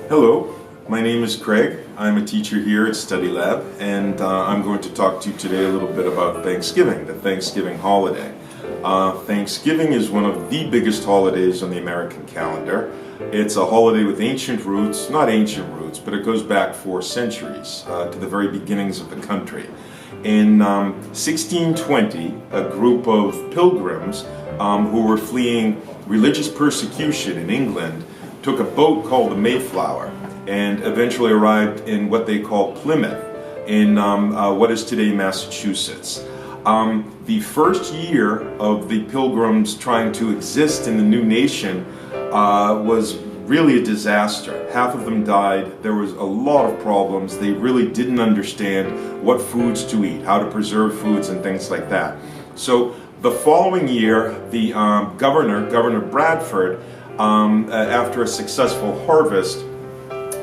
Hello, my name is Craig. I'm a teacher here at StudyLab, and I'm going to talk to you today a little bit about Thanksgiving, the Thanksgiving holiday. Thanksgiving is one of the biggest holidays on the American calendar. It's a holiday with ancient roots, not ancient roots, but it goes back 4 centuries to the very beginnings of the country. In 1620, a group of pilgrims who were fleeing religious persecution in England took a boat called the Mayflower and eventually arrived in what they call Plymouth in what is today Massachusetts. The first year of the pilgrims trying to exist in the new nation was really a disaster. Half of them died. There was a lot of problems. They really didn't understand what foods to eat, how to preserve foods and things like that. So the following year, the Governor Bradford, after a successful harvest,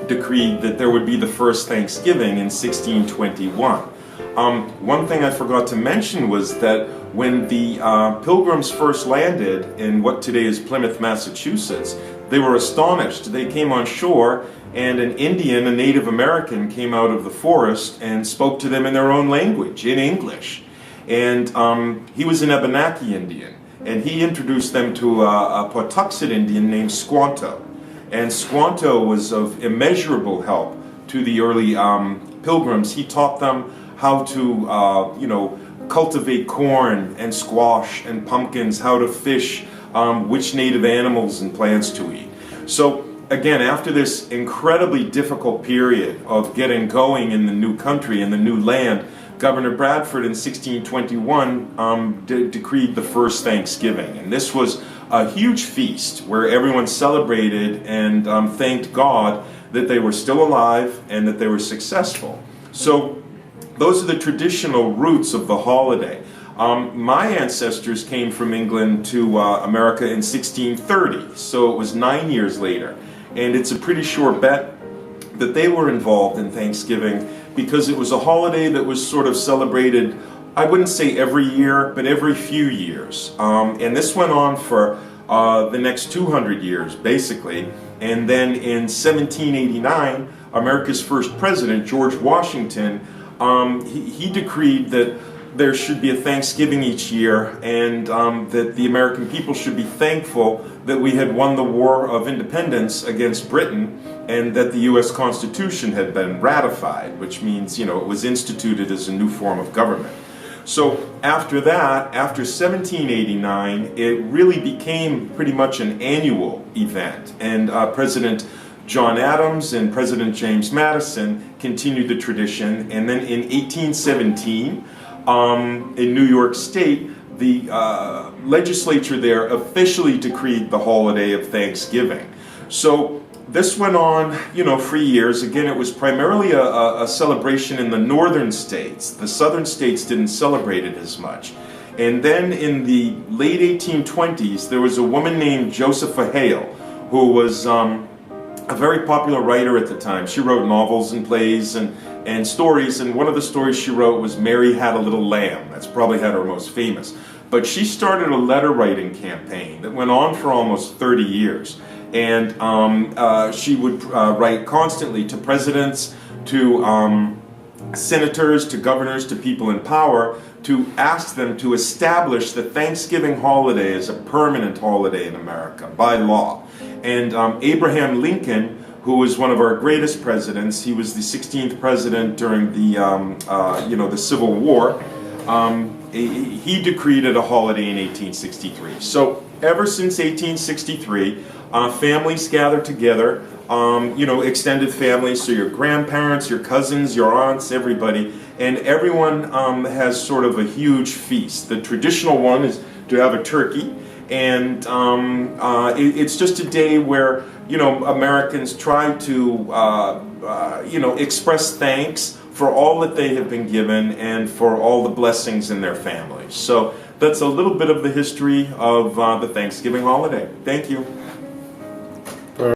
decreed that there would be the first Thanksgiving in 1621. One thing I forgot to mention was that when the Pilgrims first landed in what today is Plymouth, Massachusetts, they were astonished. They came on shore and an Indian, a Native American, came out of the forest and spoke to them in their own language, in English. And he was an Abenaki Indian, and he introduced them to a Pawtuxet Indian named Squanto. And Squanto was of immeasurable help to the early pilgrims. He taught them how to, cultivate corn and squash and pumpkins, how to fish, which native animals and plants to eat. So again, after this incredibly difficult period of getting going in the new country, in the new land, Governor Bradford in 1621 decreed the first Thanksgiving. And this was a huge feast where everyone celebrated and thanked God that they were still alive and that they were successful. So those are the traditional roots of the holiday. My ancestors came from England to America in 1630, so it was 9 years later. And it's a pretty sure bet that they were involved in Thanksgiving because it was a holiday that was sort of celebrated, I wouldn't say every year, but every few years. And this went on for the next 200 years, basically. And then in 1789, America's first president, George Washington, he decreed that there should be a Thanksgiving each year, and that the American people should be thankful that we had won the War of Independence against Britain, and that the U.S. Constitution had been ratified, which means, it was instituted as a new form of government. So after that, after 1789, it really became pretty much an annual event, and President John Adams and President James Madison continued the tradition, and then in 1817, in New York State, the legislature there officially decreed the holiday of Thanksgiving. So this went on, for years. Again, it was primarily a celebration in the northern states. The southern states didn't celebrate it as much. And then in the late 1820s, there was a woman named Josepha Hale, who was a very popular writer at the time. She wrote novels and plays and stories, and one of the stories she wrote was Mary Had a Little Lamb. That's probably her most famous. But she started a letter writing campaign that went on for almost 30 years. And she would write constantly to presidents, to senators, to governors, to people in power, to ask them to establish the Thanksgiving holiday as a permanent holiday in America by law. And Abraham Lincoln, who was one of our greatest presidents, he was the 16th president during the Civil War. He decreed it a holiday in 1863. So ever since 1863, families gather together, extended families, so your grandparents, your cousins, your aunts, everybody, and everyone has sort of a huge feast. The traditional one is to have a turkey, and it's just a day where, Americans try to, express thanks for all that they have been given and for all the blessings in their families. So that's a little bit of the history of the Thanksgiving holiday. Thank you.